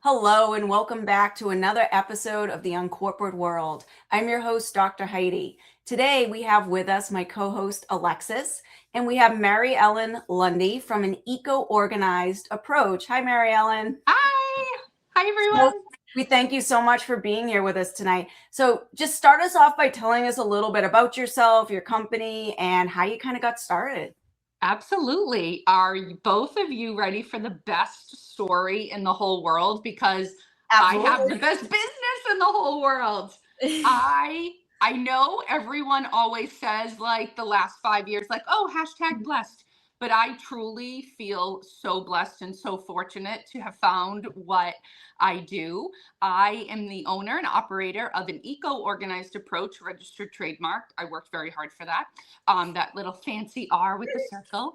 Hello, and welcome back to another episode of the Uncorporate World. I'm your host, Dr. Heidi. Today, we have with us my co-host, Alexis, and we have Mary Ellen Lundy from an eco-organized approach. Hi, Mary Ellen. Hi. Hi, everyone. We thank you so much for being here with us tonight. So just start us off by telling us a little bit about yourself, your company, and how you kind of got started. Absolutely. Are both of you ready for the best story in the whole world? Because Absolutely. I have the best business in the whole world. I know everyone always says like the last 5 years, like, oh, hashtag blessed. But I truly feel so blessed and so fortunate to have found what I do. I am the owner and operator of an eco-organized approach, registered trademark. I worked very hard for that. That little fancy R with the circle.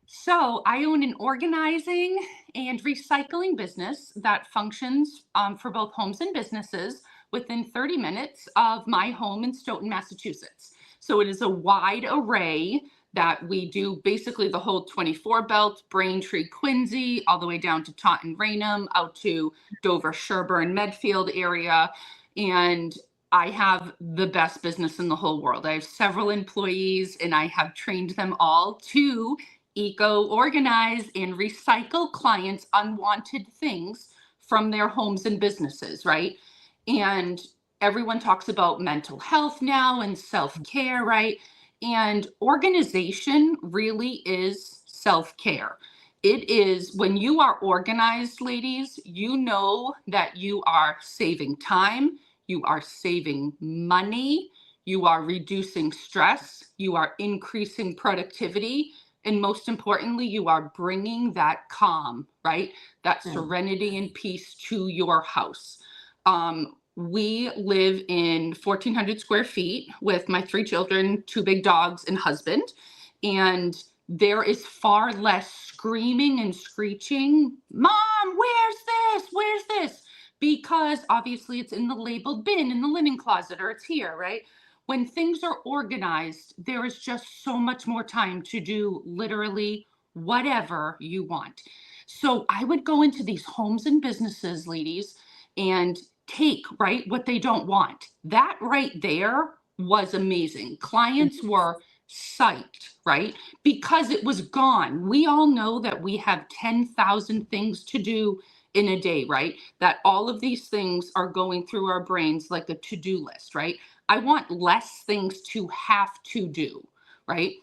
So I own an organizing and recycling business that functions for both homes and businesses within 30 minutes of my home in Stoughton, Massachusetts. So it is a wide array that we do basically the whole 24 belt, Braintree, Quincy, all the way down to Taunton, Raynham, out to Dover, Sherburne, Medfield area. And I have the best business in the whole world. I have several employees and I have trained them all to eco-organize and recycle clients' unwanted things from their homes and businesses, right? And everyone talks about mental health now and self-care, right? And organization really is self-care. It is when you are organized, ladies, you know that you are saving time, you are saving money, you are reducing stress, you are increasing productivity, and most importantly, you are bringing that calm, right? That serenity and peace to your house. We live in 1,400 square feet with my 3 children, 2 big dogs, and husband. And there is far less screaming and screeching, Mom, where's this? Where's this? Because obviously it's in the labeled bin in the linen closet or it's here, right? When things are organized, there is just so much more time to do literally whatever you want. So I would go into these homes and businesses, ladies, and take, right, what they don't want. That right there was amazing. Clients were psyched, right? Because it was gone. We all know that we have 10,000 things to do in a day, right? That all of these things are going through our brains like a to-do list, right? I want less things to have to do, right?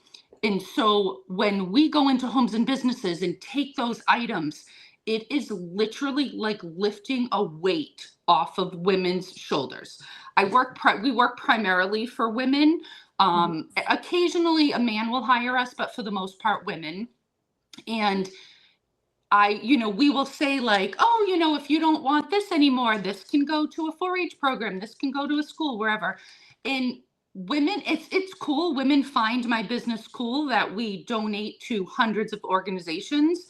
And so when we go into homes and businesses and take those items, it is literally like lifting a weight off of women's shoulders. We work primarily for women. Occasionally a man will hire us, but for the most part, women. And we will say like, oh, if you don't want this anymore, this can go to a 4-H program. This can go to a school, wherever. And women, it's cool. Women find my business cool that we donate to hundreds of organizations.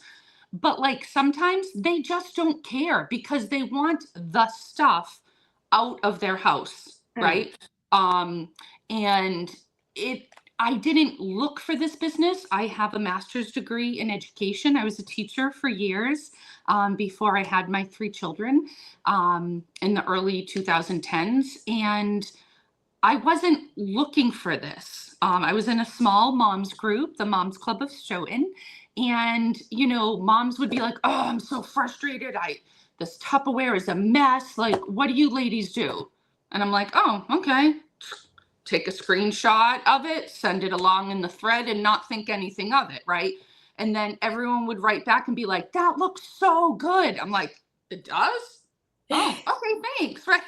But like sometimes they just don't care because they want the stuff out of their house, right? And I didn't look for this business. I have a master's degree in education. I was a teacher for years before I had my 3 children in the early 2010s. And I wasn't looking for this. I was in a small moms group, the Moms Club of Stoughton. And, moms would be like, oh, I'm so frustrated. This Tupperware is a mess. Like, what do you ladies do? And I'm like, oh, okay. Take a screenshot of it, send it along in the thread and not think anything of it, right? And then everyone would write back and be like, that looks so good. I'm like, it does? Oh, okay, thanks, right?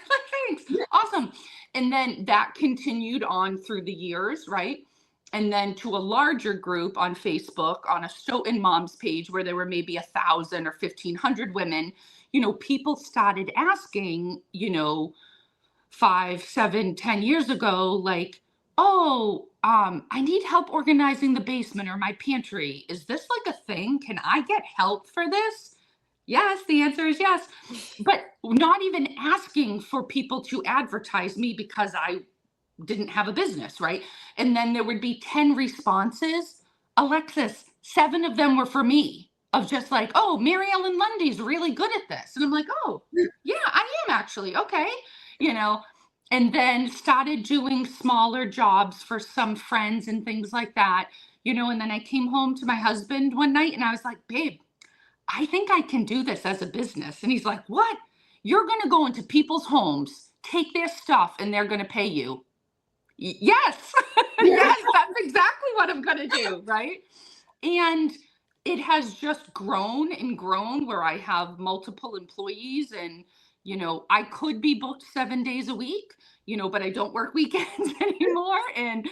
Thanks, awesome. And then that continued on through the years, right? And then to a larger group on Facebook, on a Stoughton Moms page where there were maybe 1,000 or 1,500 women, people started asking, 5, 7, 10 years ago, like, oh, I need help organizing the basement or my pantry. Is this like a thing? Can I get help for this? Yes, the answer is yes. But not even asking for people to advertise me because I didn't have a business, right? And then there would be 10 responses. Alexis, 7 of them were for me. of just like, oh, Mary Ellen Lundy's really good at this. And I'm like, oh, yeah, I am actually. Okay. You know, and then started doing smaller jobs for some friends and things like that, and then I came home to my husband one night and I was like, babe, I think I can do this as a business. And he's like, what? You're going to go into people's homes, take their stuff, and they're going to pay you. Yes. Yes, that's exactly what I'm going to do. Right. And it has just grown and grown where I have multiple employees and, I could be booked 7 days a week, but I don't work weekends anymore. And,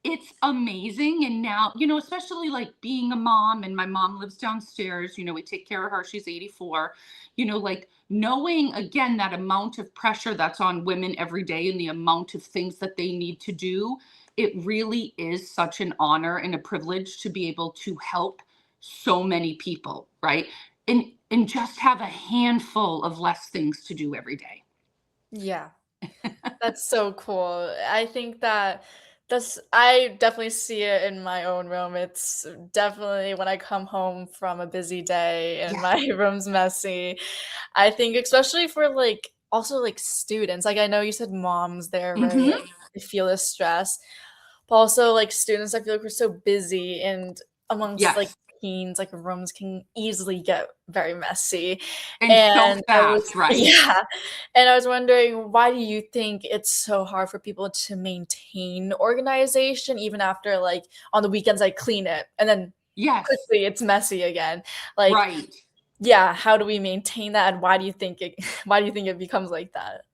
it's amazing. And now, especially like being a mom and my mom lives downstairs, we take care of her. She's 84, like knowing again that amount of pressure that's on women every day and the amount of things that they need to do, it really is such an honor and a privilege to be able to help so many people, right? And just have a handful of less things to do every day. Yeah. That's so cool. I think that I definitely see it in my own room. It's definitely when I come home from a busy day and Yeah. my room's messy. I think especially for like also like students. Like I know you said moms, they're very Mhm. like, they feel the stress. But also like students, I feel like we're so busy and amongst like Yes. teens, like rooms can easily get very messy. And so And I was fast, right? yeah. And I was wondering, why do you think it's so hard for people to maintain organization even after like on the weekends I clean it and then Yes. quickly it's messy again? Like, Right. yeah, how do we maintain that and why do you think it becomes like that?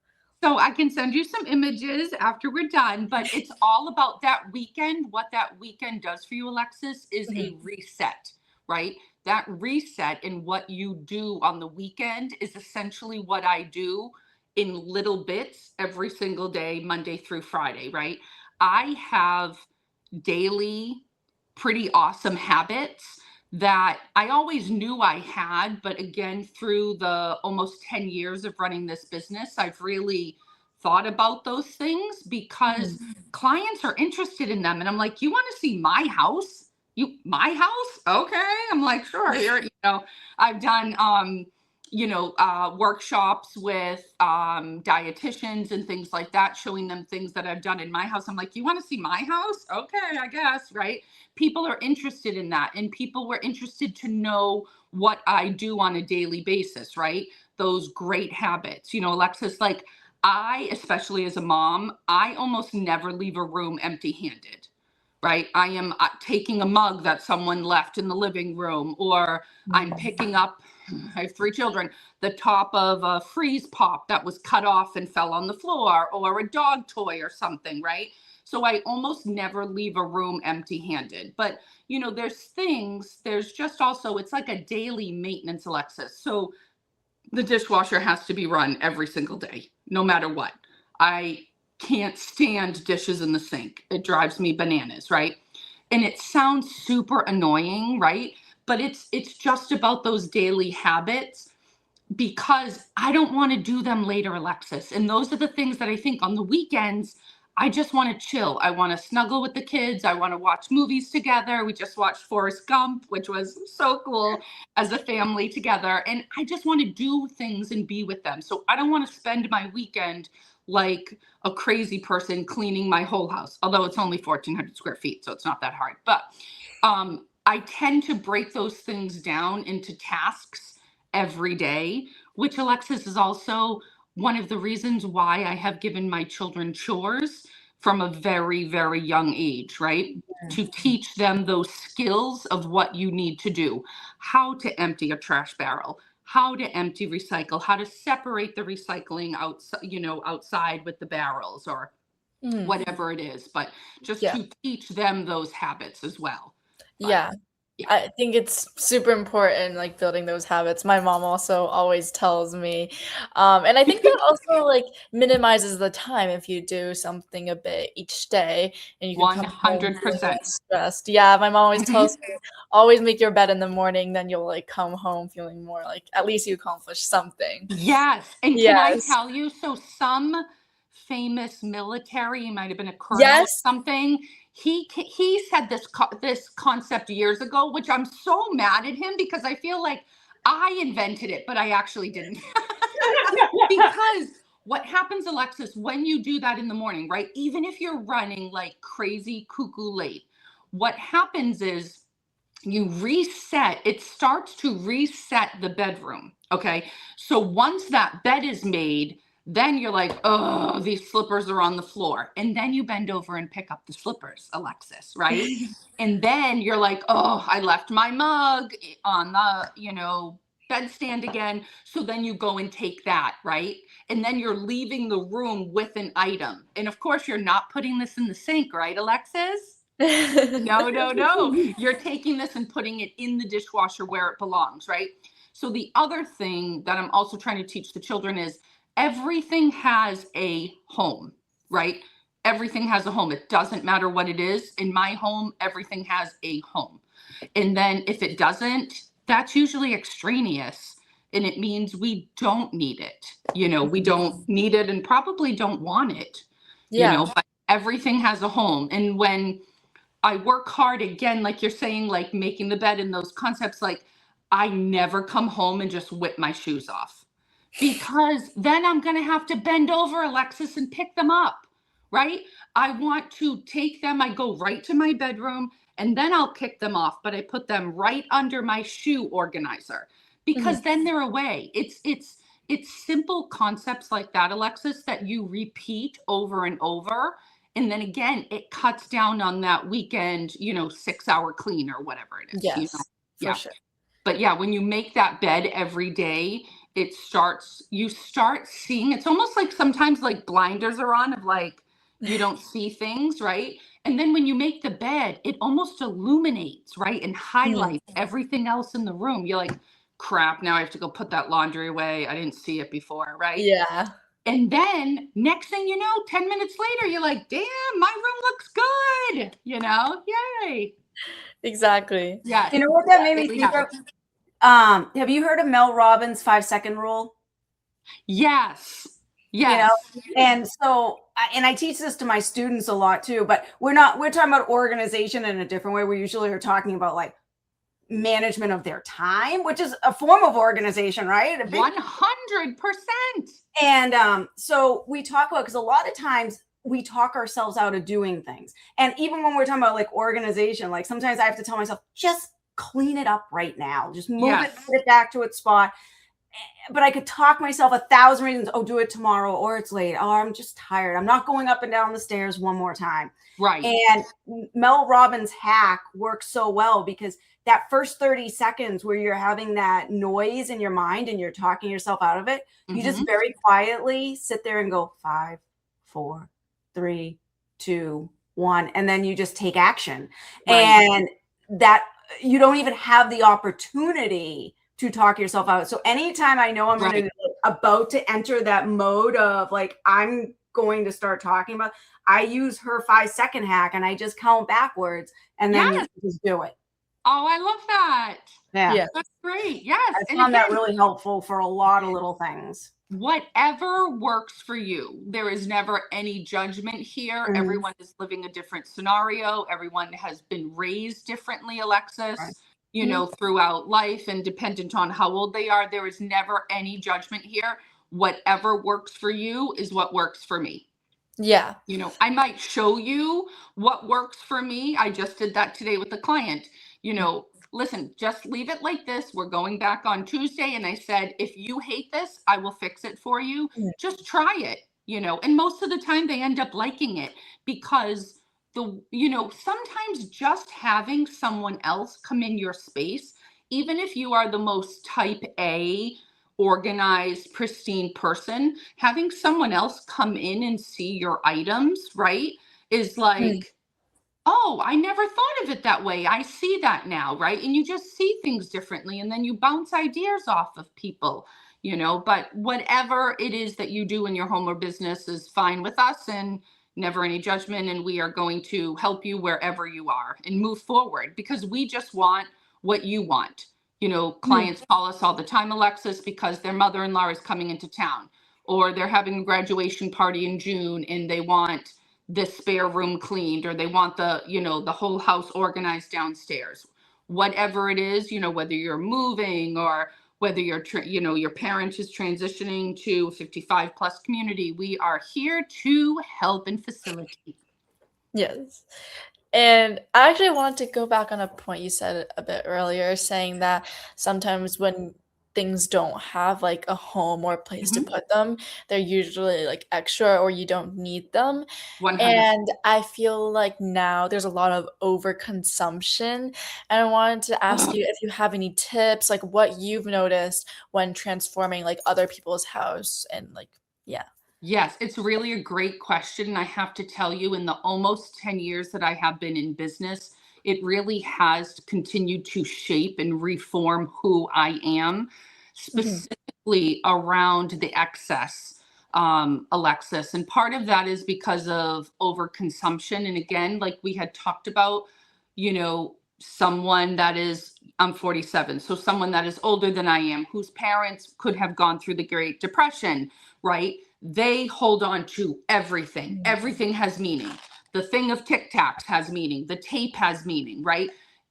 So I can send you some images after we're done, but it's all about that weekend. What that weekend does for you, Alexis, is a Mhm. reset, right? That reset in what you do on the weekend is essentially what I do in little bits every single day, Monday through Friday, right? I have daily, pretty awesome habits that I always knew I had. But again, through the almost 10 years of running this business, I've really thought about those things because Mhm. clients are interested in them. And I'm like, you want to see my house? My house? Okay. I'm like, sure. Here, I've done, workshops with dietitians and things like that, showing them things that I've done in my house. I'm like, you want to see my house? Okay, I guess, right? People are interested in that. And people were interested to know what I do on a daily basis, right? Those great habits. Alexis, like especially as a mom, I almost never leave a room empty handed. Right. I am taking a mug that someone left in the living room, or I'm Mhm. picking up, I have 3 children, the top of a freeze pop that was cut off and fell on the floor, or a dog toy or something. Right. So I almost never leave a room empty handed. But, there's just also, it's like a daily maintenance, Alexis. So the dishwasher has to be run every single day, no matter what. I can't stand dishes in the sink. It drives me bananas, right? And it sounds super annoying, right? But it's just about those daily habits because I don't want to do them later, Alexis. And those are the things that I think on the weekends, I just want to chill. I want to snuggle with the kids. I want to watch movies together. We just watched Forrest Gump, which was so cool as a family together. And I just want to do things and be with them. So I don't want to spend my weekend like a crazy person cleaning my whole house, although it's only 1,400 square feet. So it's not that hard. But I tend to break those things down into tasks every day, which, Alexis, is also one of the reasons why I have given my children chores from a very, very young age, right? To teach them those skills of what you need to do, how to empty a trash barrel, how to empty recycle, how to separate the recycling outside with the barrels or Mhm. whatever it is, but just Yeah. to teach them those habits as well. But Yeah. yeah. I think it's super important, like, building those habits. My mom also always tells me, and I think that also, like, minimizes the time if you do something a bit each day and you can come home feeling 100%. less stressed. Yeah, my mom always Mhm. tells me, "Always make your bed in the morning, then you'll, like, come home feeling more like at least you accomplished something." Yes, and can I Yes. tell you, so some famous military, he might have been a colonel or Yes. something, he said this concept years ago, which I'm so mad at him because I feel like I invented it, but I actually didn't. Because what happens, Alexis, when you do that in the morning, right? Even if you're running like crazy cuckoo late, what happens is you reset, it starts to reset the bedroom. Okay. So once that bed is made, then you're like, oh, these slippers are on the floor. And then you bend over and pick up the slippers, Alexis, right? And then you're like, oh, I left my mug on the, bedstand again. So then you go and take that, right? And then you're leaving the room with an item. And of course, you're not putting this in the sink, right, Alexis? No, no, no. You're taking this and putting it in the dishwasher where it belongs, right? So the other thing that I'm also trying to teach the children is everything has a home, right? Everything has a home. It doesn't matter what it is. In my home, everything has a home. And then if it doesn't, that's usually extraneous. And it means we don't need it. We don't need it and probably don't want it, but everything has a home. And when I work hard again, like you're saying, like making the bed and those concepts, like I never come home and just whip my shoes off because then I'm going to have to bend over, Alexis, and pick them up, right? I want to take them. I go right to my bedroom and then I'll kick them off, but I put them right under my shoe organizer because then they're away. It's simple concepts like that, Alexis, that you repeat over and over. And then again, it cuts down on that weekend, 6-hour clean or whatever it is. Yes, Yeah. for sure. But yeah, when you make that bed every day, you start seeing, it's almost like sometimes like blinders are on of like, you don't see things, right? And then when you make the bed, it almost illuminates, right? And highlights everything else in the room. You're like, crap, now I have to go put that laundry away. I didn't see it before, right? Yeah. And then next thing you know, 10 minutes later, you're like, damn, my room looks good. Yay. Exactly. Yeah. You know what that made me think of? Have you heard of Mel Robbins' 5-second rule? Yes. Yes. And so, and I teach this to my students a lot too, but we're talking about organization in a different way. We usually are talking about like management of their time, which is a form of organization, right? 100%. And so we talk about, because a lot of times we talk ourselves out of doing things. And even when we're talking about like organization, like sometimes I have to tell myself, just clean it up right now. Just move it, put it back to its spot. But I could talk myself 1,000 reasons. Oh, do it tomorrow, or it's late. Oh, I'm just tired. I'm not going up and down the stairs one more time. Right. And Mel Robbins' hack works so well because that first 30 seconds where you're having that noise in your mind and you're talking yourself out of it, you just very quietly sit there and go 5, 4, 3, 2, 1, and then you just take action. Right. And that you don't even have the opportunity to talk yourself out. So anytime I know I'm about to enter that mode of like, I'm going to start talking about, I use her 5-second hack and I just count backwards and then you just do it. Oh, I love that. Yeah. That's great. Yes. I found that really helpful for a lot of little things. Whatever works for you. There is never any judgment here. Everyone is living a different scenario. Everyone has been raised differently, Alexis. Right. Throughout life and dependent on how old they are, there is never any judgment here. Whatever works for you is what works for me. Yeah. I might show you what works for me. I just did that today with the client. Listen, just leave it like this. We're going back on Tuesday. And I said, if you hate this, I will fix it for you. Just try it, and most of the time they end up liking it because sometimes just having someone else come in your space, even if you are the most type A, organized, pristine person, having someone else come in and see your items, right, is like, oh, I never thought of it that way. I see that now, right? And you just see things differently and then you bounce ideas off of people, but whatever it is that you do in your home or business is fine with us and never any judgment. And we are going to help you wherever you are and move forward because we just want what you want. Clients call us all the time, Alexis, because their mother-in-law is coming into town or they're having a graduation party in June and they want the spare room cleaned, or they want the, the whole house organized downstairs. Whatever it is, whether you're moving or whether your parent is transitioning to a 55 plus community, we are here to help and facilitate. Yes. And I actually wanted to go back on a point you said a bit earlier, saying that sometimes when things don't have like a home or a place to Mhm. put them, they're usually like extra or you don't need them. 100. And I feel like now there's a lot of overconsumption. And I wanted to ask you if you have any tips, like what you've noticed when transforming like other people's house and like, yeah. Yes, it's really a great question. And I have to tell you, in the almost 10 years that I have been in business, it really has continued to shape and reform who I am, Mhm. specifically around the excess, Alexis. And part of that is because of overconsumption. And again, like we had talked about, someone that is, I'm 47, so someone that is older than I am, whose parents could have gone through the Great Depression, right? They hold on to everything. Mm. Everything has meaning. The thing of Tic Tacs has meaning. The tape has meaning, right?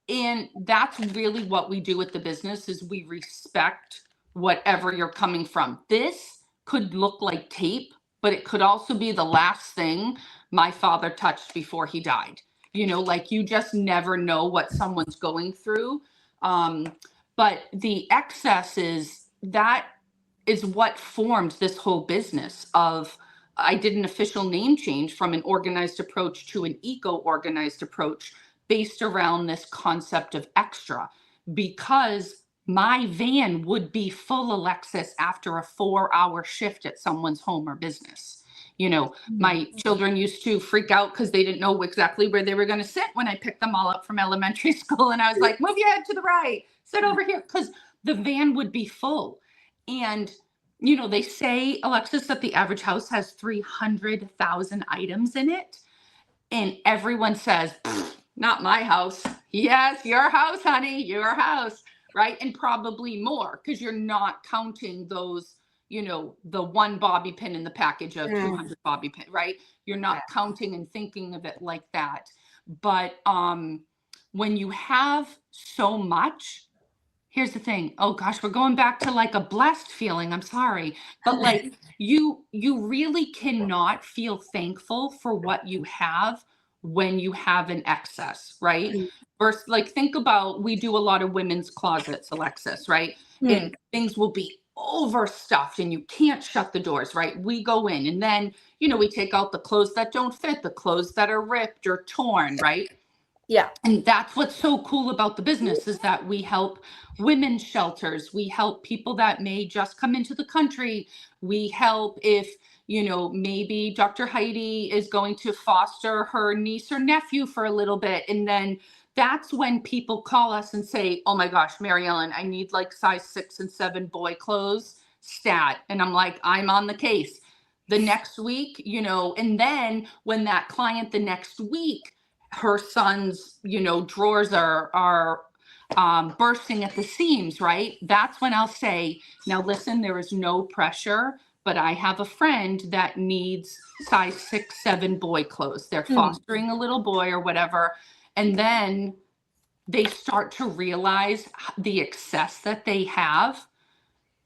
And that's really what we do with the business is we respect whatever you're coming from. This could look like tape, but it could also be the last thing my father touched before he died. Like you just never know what someone's going through. But the excess is what formed this whole business of I did an official name change from an organized approach to an eco-organized approach based around this concept of extra, because my van would be full, Alexis, after a 4-hour shift at someone's home or business. My children used to freak out because they didn't know exactly where they were going to sit when I picked them all up from elementary school. And I was like, move your head to the right, sit over here, because the van would be full. And, they say, Alexis, that the average house has 300,000 items in it. And everyone says, not my house. Yes, your house, honey, your house. Right. And probably more because you're not counting those, the one bobby pin in the package of 200 bobby pin. Right. You're not counting and thinking of it like that. But when you have so much, here's the thing. Oh gosh, we're going back to like a blessed feeling. I'm sorry. But like you really cannot feel thankful for what you have when you have an excess, right? First, like think about, we do a lot of women's closets, Alexis, right? And things will be overstuffed and you can't shut the doors, right? We go in and then, we take out the clothes that don't fit, the clothes that are ripped or torn, right? Yeah. And that's what's so cool about the business is that we help women's shelters. We help people that may just come into the country. We help if, maybe Dr. Heidi is going to foster her niece or nephew for a little bit. And then that's when people call us and say, oh my gosh, Mary Ellen, I need like size 6 and 7 boy clothes stat. And I'm like, I'm on the case. The next week, and then when that client the next week, her son's, drawers are bursting at the seams, right? That's when I'll say, now listen, there is no pressure, but I have a friend that needs size 6, 7 boy clothes. They're fostering a little boy or whatever. And then they start to realize the excess that they have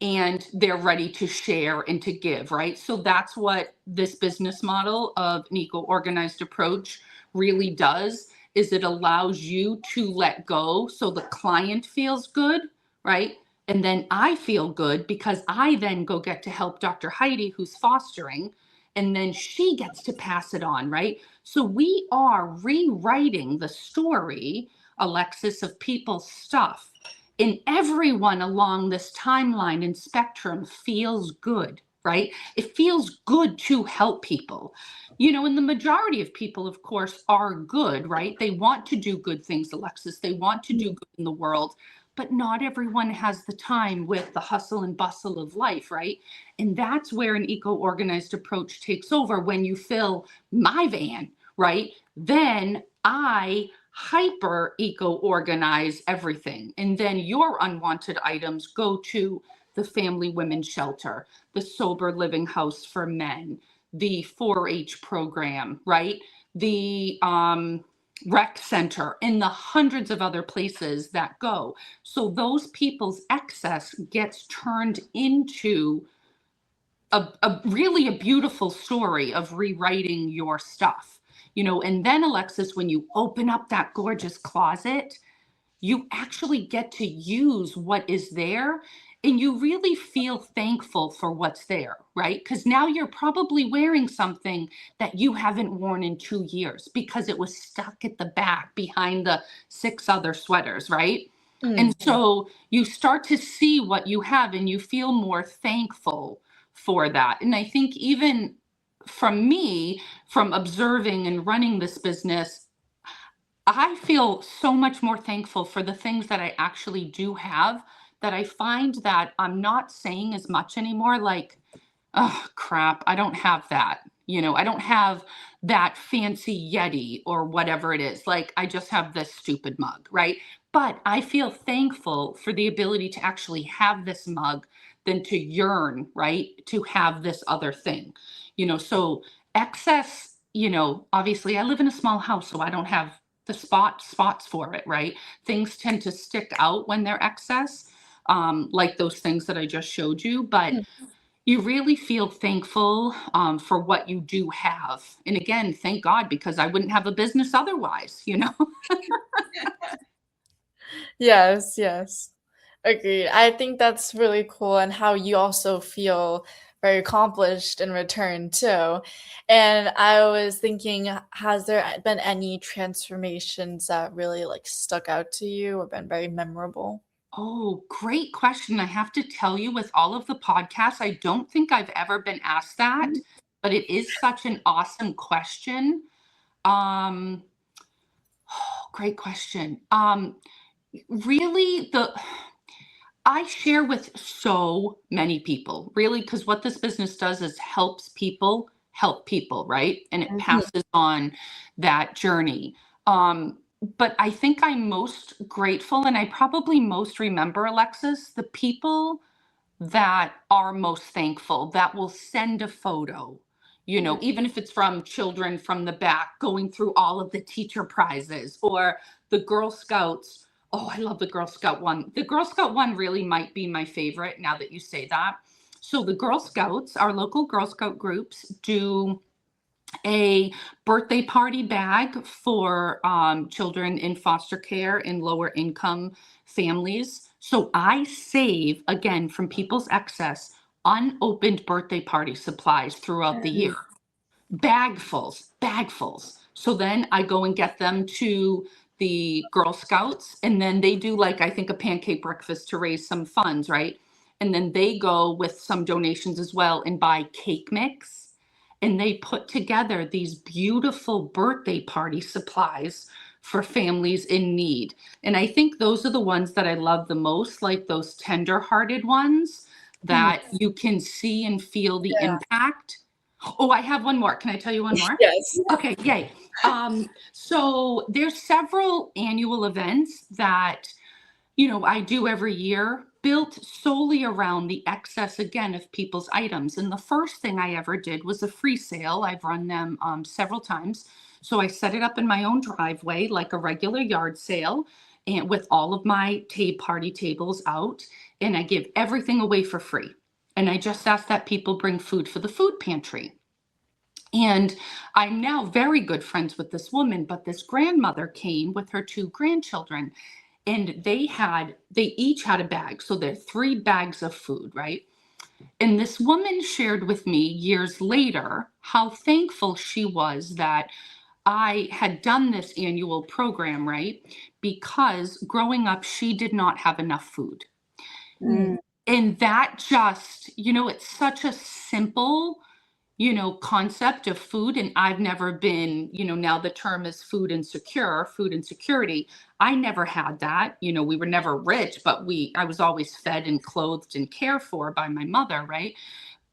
and they're ready to share and to give, right? So that's what this business model of an eco-organized approach really does, is it allows you to let go so the client feels good, right? And then I feel good because I then go get to help Dr. Heidi, who's fostering, and then she gets to pass it on, right? So we are rewriting the story, Alexis, of people's stuff. And everyone along this timeline and spectrum feels good, right? It feels good to help people. And the majority of people, of course, are good, right? They want to do good things, Alexis. They want to do good in the world, but not everyone has the time with the hustle and bustle of life, right? And that's where an eco-organized approach takes over. When you fill my van, right? Then I hyper eco-organize everything. And then your unwanted items go to the family women's shelter, the sober living house for men, the 4-H program, right? The rec center, and the hundreds of other places that go. So those people's excess gets turned into a really a beautiful story of rewriting your stuff, and then Alexis, when you open up that gorgeous closet, you actually get to use what is there, and you really feel thankful for what's there, right? Because now you're probably wearing something that you haven't worn in 2 years because it was stuck at the back behind the 6 other sweaters, right? And so you start to see what you have and you feel more thankful for that. And I think even from me, from observing and running this business, I feel so much more thankful for the things that I actually do have, that I find that I'm not saying as much anymore. Like, oh, crap, I don't have that. I don't have that fancy Yeti or whatever it is. Like, I just have this stupid mug, right? But I feel thankful for the ability to actually have this mug than to yearn, right? To have this other thing, so excess, obviously I live in a small house, so I don't have the spots for it, right? Things tend to stick out when they're excess, like those things that I just showed you. But you really feel thankful for what you do have. And again, thank God, because I wouldn't have a business otherwise. Yes, yes. Agreed. I think that's really cool, and how you also feel very accomplished in return too. And I was thinking, has there been any transformations that really like stuck out to you or been very memorable? Oh, great question. I have to tell you, with all of the podcasts, I don't think I've ever been asked that, but it is such an awesome question. Um, Great question. Really, I share with so many people, really, because what this business does is helps people help people, right? And it passes on that journey. But I think I'm most grateful, and I probably most remember, Alexis, the people that are most thankful, that will send a photo, even if it's from children from the back going through all of the teacher prizes, or the Girl Scouts. Oh, I love the Girl Scout one. The Girl Scout one really might be my favorite now that you say that. So the Girl Scouts, our local Girl Scout groups, do a birthday party bag for children in foster care in lower income families. So I save, again, from people's excess, unopened birthday party supplies throughout the year. Bagfuls. So then I go and get them to the Girl Scouts, and then they do, like, I think, a pancake breakfast to raise some funds, right? And then they go with some donations as well and buy cake mix, and they put together these beautiful birthday party supplies for families in need. And I think those are the ones that I love the most, like those tender-hearted ones that you can see and feel the Yeah. impact. Oh, I have one more. Can I tell you one more? Yes. Okay, yay. So there's several annual events that, I do every year, built solely around the excess, again, of people's items. And the first thing I ever did was a free sale. I've run them several times. So I set it up in my own driveway, like a regular yard sale, and with all of my party tables out, and I give everything away for free. And I just ask that people bring food for the food pantry. And I'm now very good friends with this woman, but this grandmother came with her 2 grandchildren, and they each had a bag. So there are 3 bags of food, right? And this woman shared with me years later how thankful she was that I had done this annual program, right? Because growing up, she did not have enough food. And that just, it's such a simple, concept of food. And I've never been, now the term is food insecurity. I never had that. We were never rich, but I was always fed and clothed and cared for by my mother, right?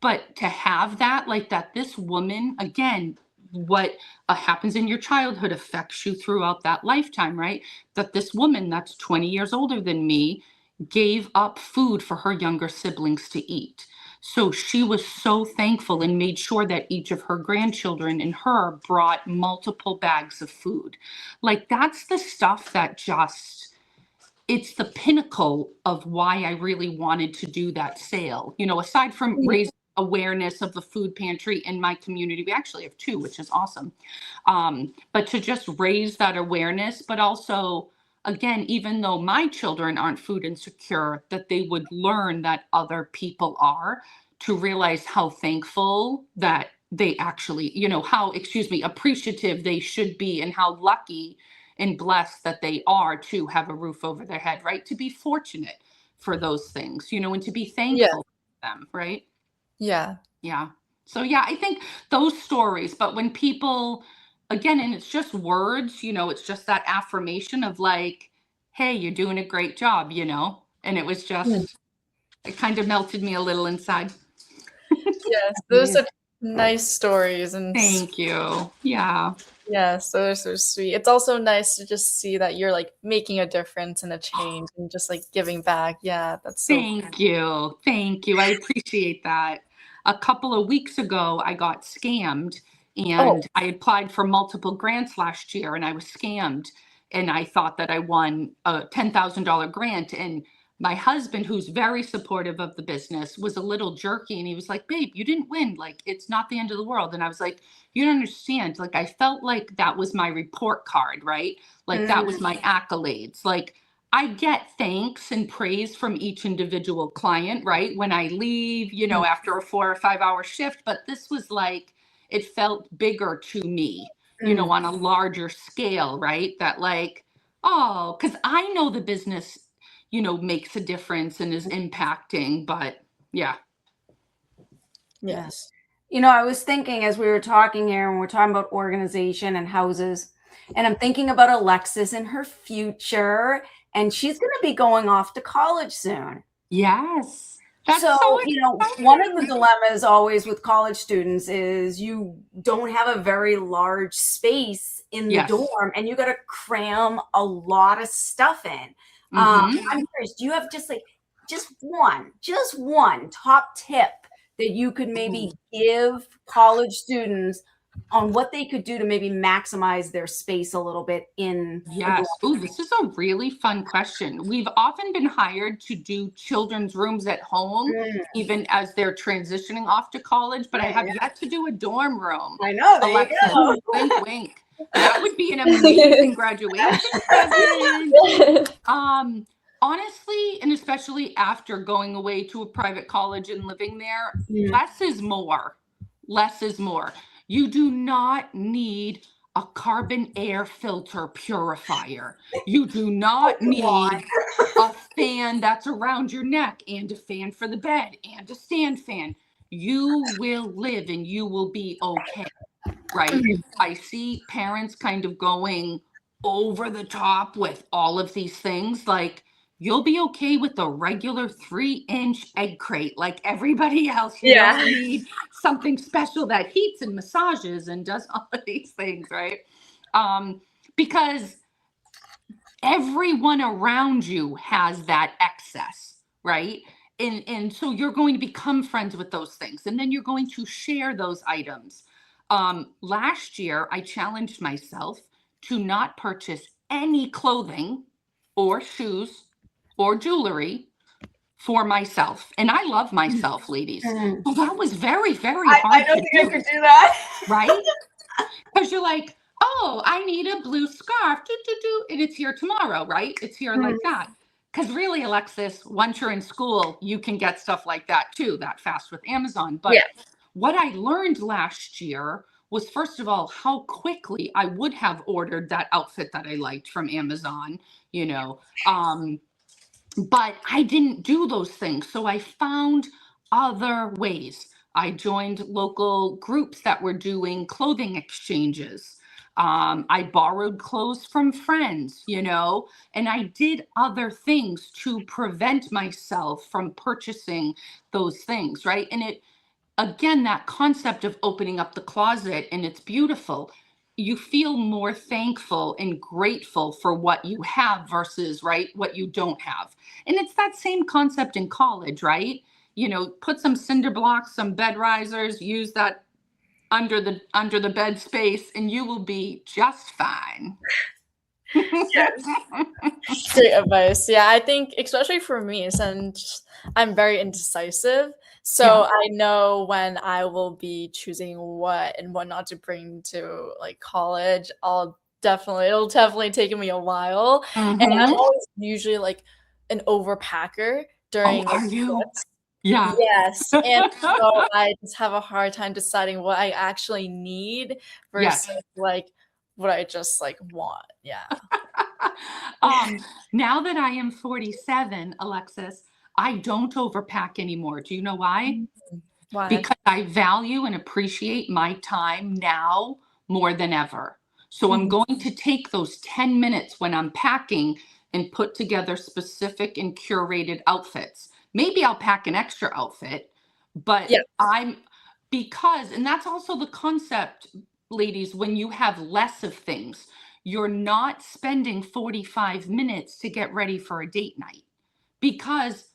But to have that, like that, this woman, again, what happens in your childhood affects you throughout that lifetime, right? That this woman that's 20 years older than me gave up food for her younger siblings to eat. So she was so thankful and made sure that each of her grandchildren and her brought multiple bags of food. Like, that's the stuff that just, it's the pinnacle of why I really wanted to do that sale. You know, aside from Mhm. raising awareness of the food pantry in my community, we actually have two, which is awesome. But to just raise that awareness, but also, again, even though my children aren't food insecure, that they would learn that other people are, to realize how thankful that they actually, you know, how, excuse me, appreciative they should be, and how lucky and blessed that they are to have a roof over their head, right? To be fortunate for those things, you know, and to be Yeah. thankful for them, right? Yeah. Yeah. So yeah, I think those stories, but when people, again, and it's just words, you know, it's just that affirmation of like, hey, you're doing a great job, you know? And it was Mm. just, it kind of melted me a little inside. Yes, those Yeah. are nice stories and Thank you. Yeah. yes, those are so sweet. It's also nice to just see that you're, like, making a difference and a change and just, like, giving back. Yeah, that's so cool. Thank you. Thank you. I appreciate that. A couple of weeks ago, I got scammed, Oh, and I applied for multiple grants last year and I was scammed, and I thought that I won a $10,000 grant, and my husband, who's very supportive of the business, was a little jerky, and he was like, "Babe, you didn't win. Like, it's not the end of the world." And I was like, "You don't understand." Like, I felt like that was my report card, right? Like, that was my accolades. Like, I get thanks and praise from each individual client, right? When I leave, you know, after a 4 or 5 hour shift. But this was like, it felt bigger to me, you know, Mm. on a larger scale, right? That like, oh, because I know the business, you know, makes a difference and is impacting. But yeah. Yeah. yes. You know, I was thinking as we were talking here, and we're talking about organization and houses, and I'm thinking about Alexis and her future, and she's going to be going off to college soon. Yes. That's So, so you know, one of the exciting. dilemmas always with college students is you don't have a very large space in the Yes. dorm, and you got to cram a lot of stuff in. Mm-hmm. I'm curious, do you have just one top tip that you could maybe give college students on what they could do to maybe maximize their space a little bit in a dorm? Yes. Oh, this is a really fun question. We've often been hired to do children's rooms at home, Mm, even as they're transitioning off to college, but I right, have yeah. yet to do a dorm room. I know. There you Alexis, go. wink, wink. That would be an amazing graduation present. Um, Honestly, and especially after going away to a private college and living there, Mm. less is more. Less is more. You do not need a carbon air filter purifier. You do Oh, not come on. need a fan that's around your neck and a fan for the bed and a stand fan. You will live and you will be okay, right? I see parents kind of going over the top with all of these things. Like, you'll be okay with the regular 3-inch egg crate like everybody else. You Yeah. don't need something special that heats and massages and does all of these things, right? Um, because everyone around you has that excess, right? And so you're going to become friends with those things, and then you're going to share those items. Last year I challenged myself to not purchase any clothing or shoes or jewelry for myself, and I love myself, ladies. Mm. Well, that was very, very I hard don't to think I do, could do that. right? Because you're like, oh, I need a blue scarf, and it's here tomorrow, right? It's here Mm. like that. Because really, Alexis, once you're in school, you can get stuff like that too, that fast with Amazon. But Yeah. what I learned last year was, first of all, how quickly I would have ordered that outfit that I liked from Amazon, you know. But I didn't do those things. So I found other ways. I joined local groups that were doing clothing exchanges. I borrowed clothes from friends, you know, and I did other things to prevent myself from purchasing those things, right? And it, again, that concept of opening up the closet, and it's beautiful. You feel more thankful and grateful for what you have versus, right, what you don't have. And it's that same concept in college, right? put some cinder blocks, some bed risers, use that under the bed space, and you will be just fine. Great advice. Yeah, I think especially for me, since I'm very indecisive, so I know when I will be choosing what and what not to bring to like college. It'll definitely take me a while. And I'm always usually like an overpacker during are you? trips. Yeah. Yes. And so I just have a hard time deciding what I actually need versus like what I just like want. Yeah. Now that I am 47, Alexis, I don't overpack anymore. Do you know why? Why? Because I value and appreciate my time now more than ever. So I'm going to take those 10 minutes when I'm packing and put together specific and curated outfits. Maybe I'll pack an extra outfit, but and that's also the concept, ladies, when you have less of things, you're not spending 45 minutes to get ready for a date night, because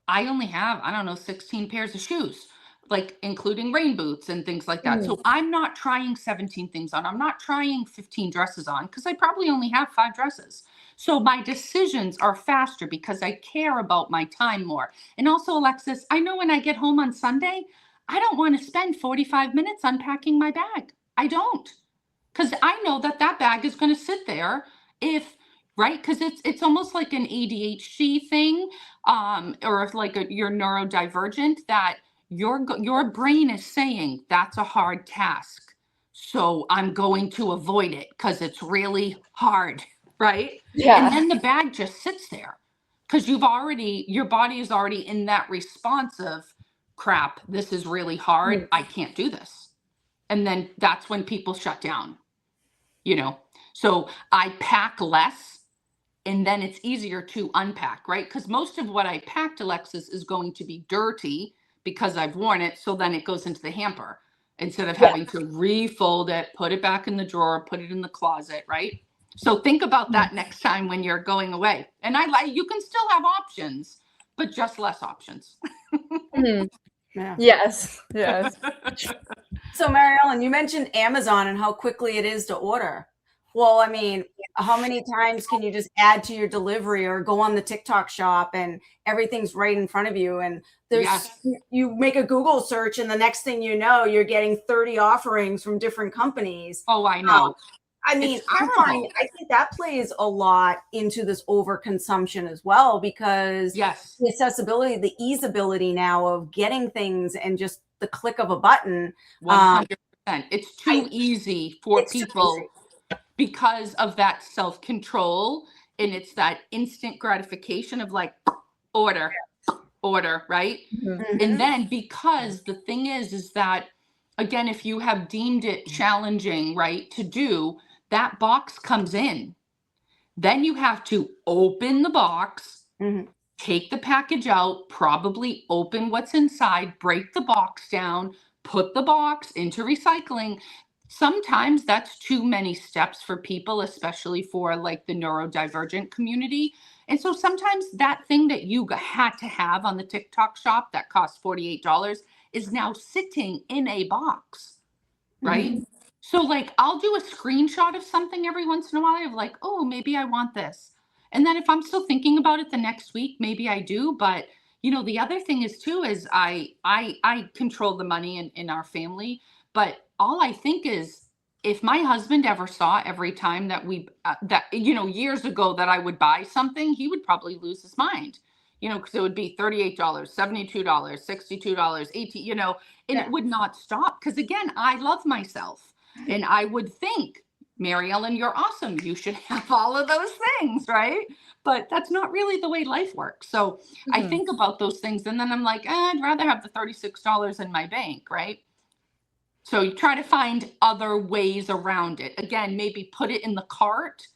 I only have, I don't know, 16 pairs of shoes, like including rain boots and things like that. So I'm not trying 17 things on. I'm not trying 15 dresses on, because I probably only have 5 dresses. So my decisions are faster because I care about my time more. And also, Alexis, I know when I get home on Sunday, I don't want to spend 45 minutes unpacking my bag. I don't. Because I know that bag is going to sit there right? Because it's almost like an ADHD thing, or if like you're neurodivergent, that your brain is saying that's a hard task, so I'm going to avoid it because it's really hard, right? Yeah. And then the bag just sits there because your body is already in that response of, crap, this is really hard. I can't do this. And then that's when people shut down. So I pack less, and then it's easier to unpack, right? Because most of what I packed, Alexis, is going to be dirty because I've worn it. So then it goes into the hamper instead of having to refold it, put it back in the drawer, put it in the closet, right? So think about that next time when you're going away. And you can still have options, but just less options. Yeah. Yes. So, Mary Ellen, you mentioned Amazon and how quickly it is to order. Well, I mean, how many times can you just add to your delivery or go on the TikTok shop and everything's right in front of you? And you make a Google search, and the next thing you know, you're getting 30 offerings from different companies. Oh, I know. I mean, I think that plays a lot into this overconsumption as well, because the accessibility, the easeability now of getting things and just the click of a button. 100%. It's too easy for people because of that self-control, and it's that instant gratification of like, order, right? And then because the thing is that, again, if you have deemed it challenging, right, to do, that box comes in. Then you have to open the box, take the package out, probably open what's inside, break the box down, put the box into recycling. Sometimes that's too many steps for people, especially for like the neurodivergent community. And so sometimes that thing that you had to have on the TikTok shop that cost $48 is now sitting in a box, right? So like I'll do a screenshot of something every once in a while of like, oh, maybe I want this. And then if I'm still thinking about it the next week, maybe I do. But the other thing is too, is I control the money in our family. But all I think is, if my husband ever saw every time that years ago that I would buy something, he would probably lose his mind, because it would be $38, $72, $62, $18, and it would not stop. Because again, I love myself, and I would think, Mary Ellen, you're awesome. You should have all of those things, right? But that's not really the way life works. So I think about those things, and then I'm like, I'd rather have the $36 in my bank, right? So you try to find other ways around it. Again, maybe put it in the cart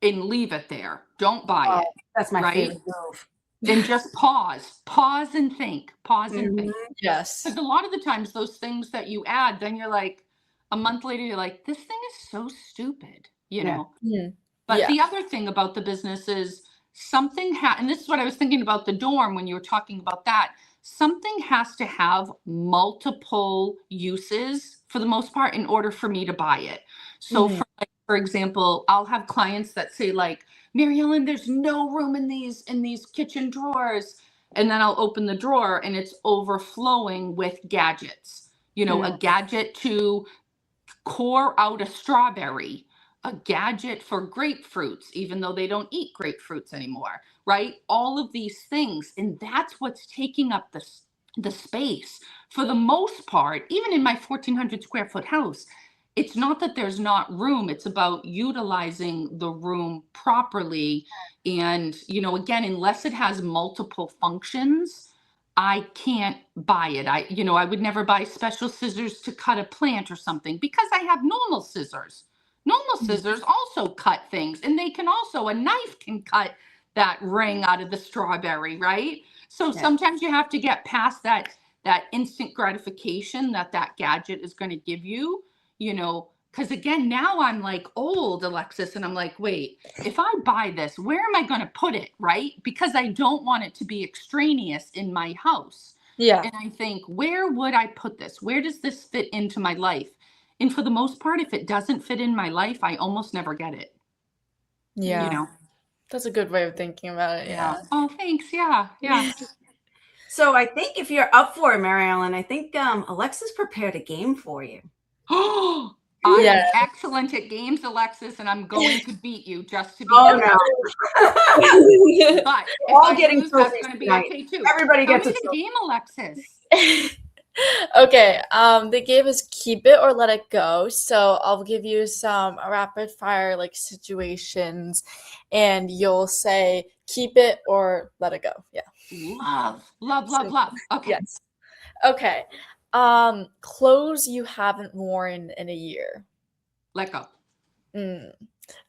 and leave it there. Don't buy it. That's my favorite move. And just pause and think, think. Yes. Because a lot of the times those things that you add, then you're like, a month later, you're like, this thing is so stupid, But the other thing about the business is and this is what I was thinking about the dorm when you were talking about that. something has to have multiple uses for the most part in order for me to buy it. So Mhm. for example, I'll have clients that say like, Mary Ellen, there's no room in these kitchen drawers. And then I'll open the drawer and it's overflowing with gadgets. A gadget to core out a strawberry, a gadget for grapefruits, even though they don't eat grapefruits anymore, right? All of these things. And that's what's taking up the space. For the most part, even in my 1,400 square foot house, it's not that there's not room. It's about utilizing the room properly. And, again, unless it has multiple functions, I can't buy it. I would never buy special scissors to cut a plant or something because I have normal scissors. Normal scissors also cut things, and a knife can cut that ring out of the strawberry, right? So sometimes you have to get past that instant gratification that gadget is going to give you, because again, now I'm like old, Alexis, and I'm like, wait, if I buy this, where am I going to put it, right? Because I don't want it to be extraneous in my house. Yeah. And I think, where would I put this? Where does this fit into my life? And for the most part, if it doesn't fit in my life, I almost never get it. Yeah. That's a good way of thinking about it. Yeah. Oh, thanks. Yeah. So I think if you're up for it, Mary Ellen, I think Alexis prepared a game for you. Oh, I am excellent at games, Alexis, and I'm going to beat you just to be. Oh no! But We're all if I getting lose, that's going to be okay too. Everybody Tell gets me a the game, Alexis. Okay, the game is keep it or let it go. So I'll give you some rapid fire like situations and you'll say keep it or let it go. Yeah. Love. Okay. Yes. Okay. Clothes you haven't worn in a year. Let go.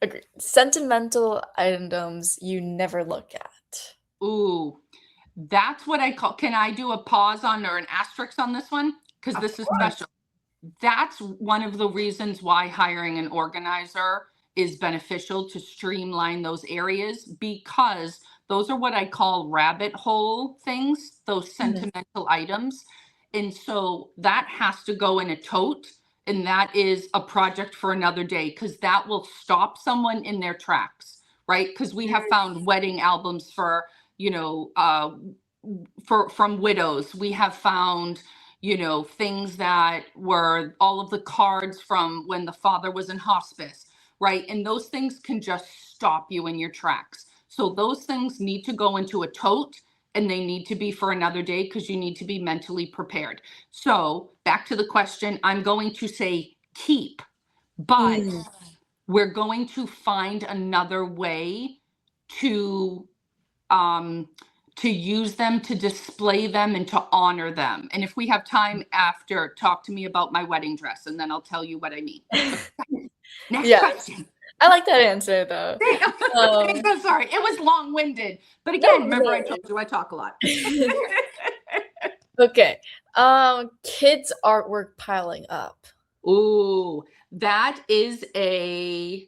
Agree. Sentimental items you never look at. Ooh, that's what I call. Can I do a pause on or an asterisk on this one? Because this is special. That's one of the reasons why hiring an organizer is beneficial, to streamline those areas, because those are what I call rabbit hole things, those sentimental items. And so that has to go in a tote. And that is a project for another day, because that will stop someone in their tracks, right? Because we have found wedding albums for, from widows. We have found, things that were all of the cards from when the father was in hospice, right? And those things can just stop you in your tracks. So those things need to go into a tote, and they need to be for another day, because you need to be mentally prepared. So back to the question, I'm going to say keep, but we're going to find another way to use them, to display them, and to honor them. And if we have time after, talk to me about my wedding dress, and then I'll tell you what I mean. Next question. I like that answer though. I'm sorry, it was long-winded, but again, remember I told you I talk a lot. Okay. Kids' artwork piling up. Ooh, that is a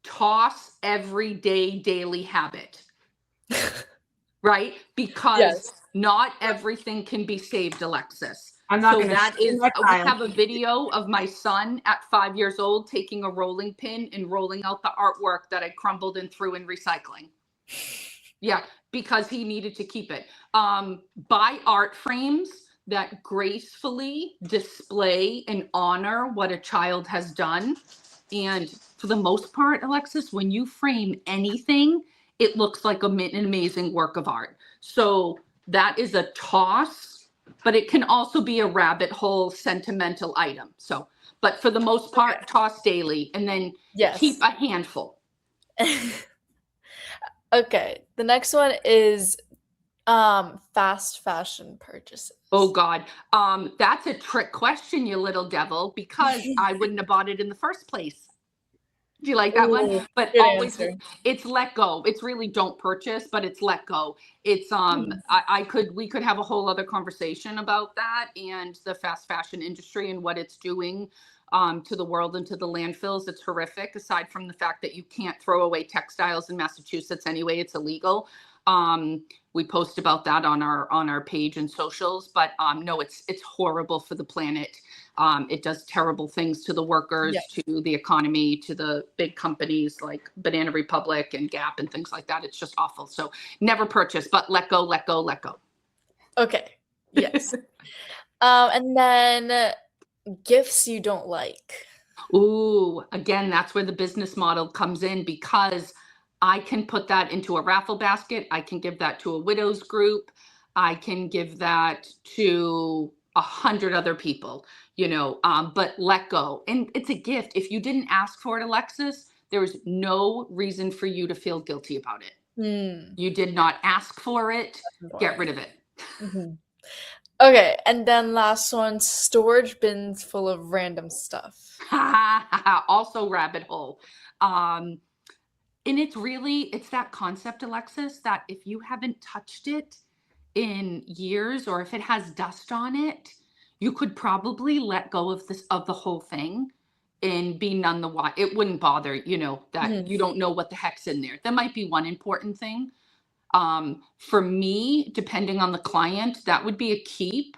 toss everyday daily habit. Right? Because not everything can be saved, Alexis. I'm not going to. We I have a video of my son at 5 years old taking a rolling pin and rolling out the artwork that I crumbled and threw in recycling. Yeah, because he needed to keep it. Buy art frames that gracefully display and honor what a child has done. And for the most part, Alexis, when you frame anything, it looks like an amazing work of art. So that is a toss, but it can also be a rabbit hole sentimental item. So, but for the most part, toss daily, and then keep a handful. Okay, the next one is fast fashion purchases. Oh God, that's a trick question, you little devil, because I wouldn't have bought it in the first place. Do you like that one? But always, it's let go. It's really don't purchase, but it's let go. It's we could have a whole other conversation about that and the fast fashion industry and what it's doing to the world and to the landfills. It's horrific. Aside from the fact that you can't throw away textiles in Massachusetts anyway, it's illegal. We post about that on our page and socials, but no, it's horrible for the planet. It does terrible things to the workers, Yes. to the economy, to the big companies like Banana Republic and Gap and things like that. It's just awful. So never purchase, but let go, let go, let go. Okay. Yes. And then gifts you don't like. Ooh, again, that's where the business model comes in, because I can put that into a raffle basket. I can give that to a widows group. I can give that to 100 other people, but let go. And it's a gift. If you didn't ask for it, Alexis, there is no reason for you to feel guilty about it. You did not ask for it. Get rid of it. Okay, and then last one, storage bins full of random stuff. Also rabbit hole. And it's that concept, Alexis, that if you haven't touched it in years, or if it has dust on it, you could probably let go of the whole thing and be none the wiser. It wouldn't bother, that you don't know what the heck's in there. That might be one important thing. For me, depending on the client, that would be a keep.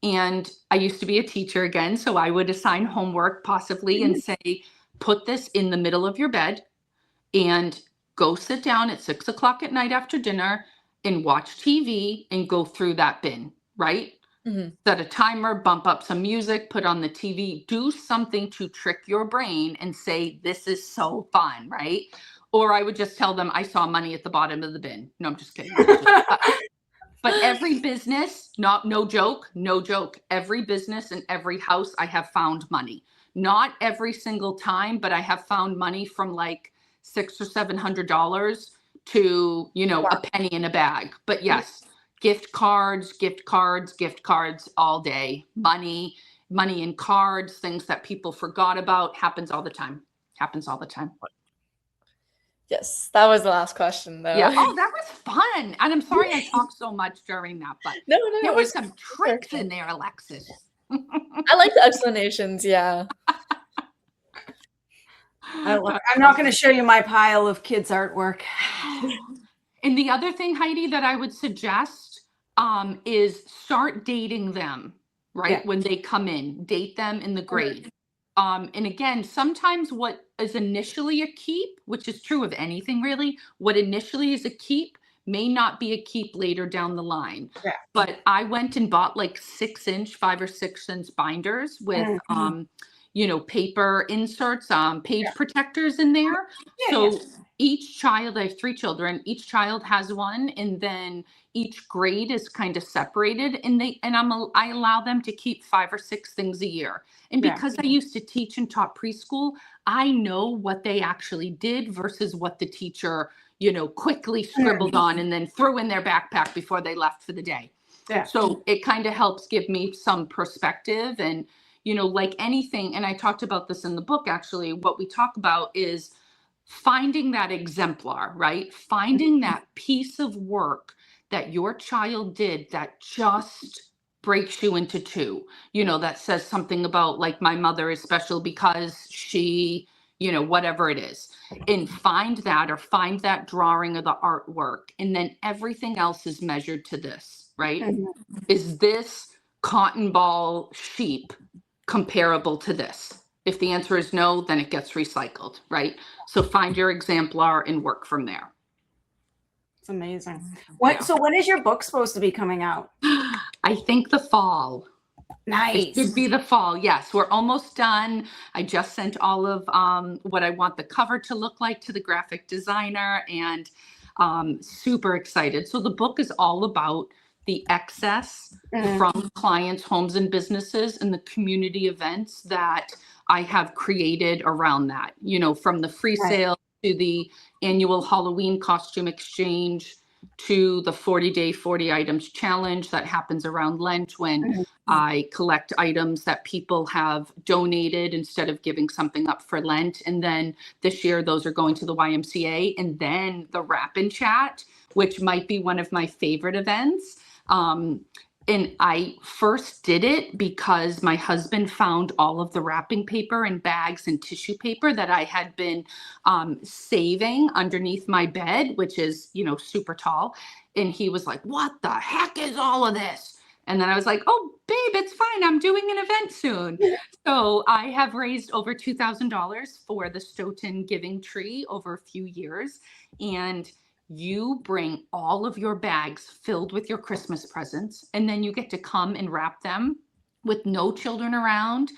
And I used to be a teacher again, so I would assign homework possibly and say, put this in the middle of your bed and go sit down at 6 o'clock at night after dinner and watch TV and go through that bin, right? Set a timer, bump up some music, put on the TV, do something to trick your brain and say, this is so fun, right? Or I would just tell them I saw money at the bottom of the bin. No, I'm just kidding. But every business, no joke, every business and every house, I have found money. Not every single time, but I have found money from like $600 or $700 to, a penny in a bag. But yes, gift cards all day. Money in cards, things that people forgot about, happens all the time. Yes, that was the last question, though. Yeah. Oh, that was fun. And I'm sorry I talked so much during that, but No, there were some tricks in there, Alexis. I like the explanations, yeah. I'm not going to show you my pile of kids' artwork. And the other thing, Heidi, that I would suggest is start dating them, right? Yeah. When they come in, date them in the grade. And again, sometimes what is initially a keep, which is true of anything really, what initially is a keep may not be a keep later down the line. Yeah. But I went and bought like 6-inch, 5 or 6 inch binders with, paper inserts, page protectors in there. So each child, I have 3 children, each child has one, and then each grade is kind of separated, and I allow them to keep 5 or 6 things a year. And because I used to teach and taught preschool, I know what they actually did versus what the teacher, quickly scribbled on and then threw in their backpack before they left for the day. Yeah. So it kind of helps give me some perspective. And, like anything, and I talked about this in the book, actually, what we talk about is finding that exemplar, right? Finding that piece of work that your child did that just breaks you into two, that says something about, like, my mother is special because she, whatever it is, and find that, or find that drawing of the artwork. And then everything else is measured to this, right? Is this cotton ball sheep comparable to this? If the answer is no, then it gets recycled, right? So find your exemplar and work from there. It's amazing. So when is your book supposed to be coming out? I think the fall. Nice. It should be the fall. Yes, we're almost done. I just sent all of what I want the cover to look like to the graphic designer, and super excited. So the book is all about the excess from clients' homes and businesses and the community events that I have created around that, from the free sale to the annual Halloween costume exchange to the 40-day 40 items challenge that happens around Lent, when I collect items that people have donated instead of giving something up for Lent. And then this year, those are going to the YMCA. And then the Wrap and Chat, which might be one of my favorite events. And I first did it because my husband found all of the wrapping paper and bags and tissue paper that I had been saving underneath my bed, which is, super tall. And he was like, "What the heck is all of this?" And then I was like, "Oh, babe, it's fine. I'm doing an event soon." So I have raised over $2,000 for the Stoughton Giving Tree over a few years. And you bring all of your bags filled with your Christmas presents, and then you get to come and wrap them with no children around,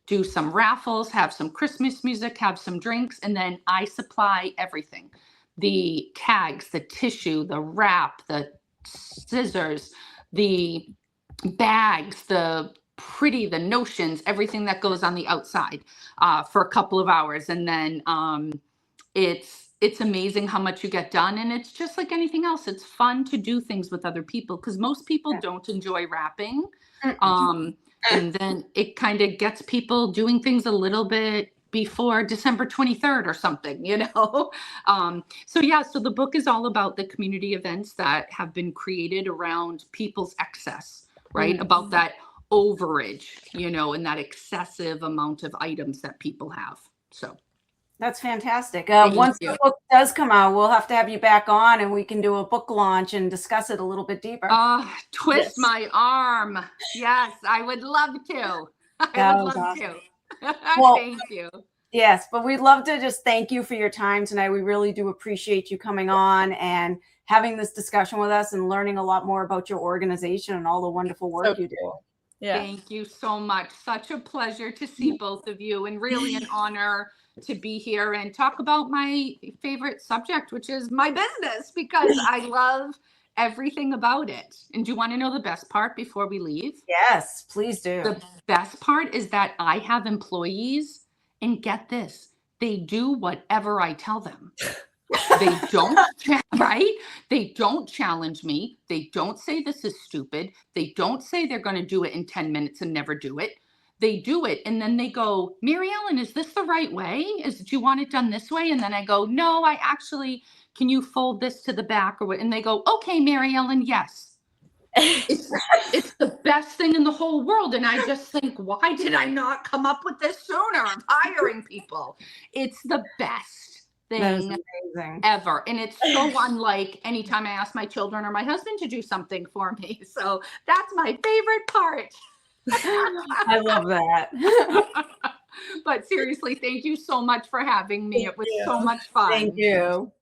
do some raffles, have some Christmas music, have some drinks, and then I supply everything. The tags, the tissue, the wrap, the scissors, the bags, the notions, everything that goes on the outside for a couple of hours. And then it's amazing how much you get done. And it's just like anything else. It's fun to do things with other people because most people don't enjoy wrapping. And then it kind of gets people doing things a little bit before December 23rd or something, So the book is all about the community events that have been created around people's excess, right? About that overage, and that excessive amount of items that people have. So that's fantastic. Thank Once you. the book does come out, we'll have to have you back on and we can do a book launch and discuss it a little bit deeper. Twist my arm. Yes, I would love to. That I would was love awesome. to. Well, Thank you. Yes, but we'd love to just thank you for your time tonight. We really do appreciate you coming on and having this discussion with us and learning a lot more about your organization and all the wonderful work you do. Yeah. Thank you so much. Such a pleasure to see both of you, and really an honor to be here and talk about my favorite subject, which is my business, because I love everything about it. And do you want to know the best part before we leave? Yes, please do. The best part is that I have employees, and get this, they do whatever I tell them. They don't, right? They don't challenge me. They don't say this is stupid. They don't say they're going to do it in 10 minutes and never do it. They do it. And then they go, "Mary Ellen, is this the right way? Do you want it done this way?" And then I go, "No, can you fold this to the back or what?" And they go, "Okay, Mary Ellen, yes." It's the best thing in the whole world. And I just think, why did I not come up with this sooner of hiring people? It's the best thing ever. And it's so unlike anytime I ask my children or my husband to do something for me. So that's my favorite part. I love that. But seriously, thank you so much for having me. It was so much fun. Thank you.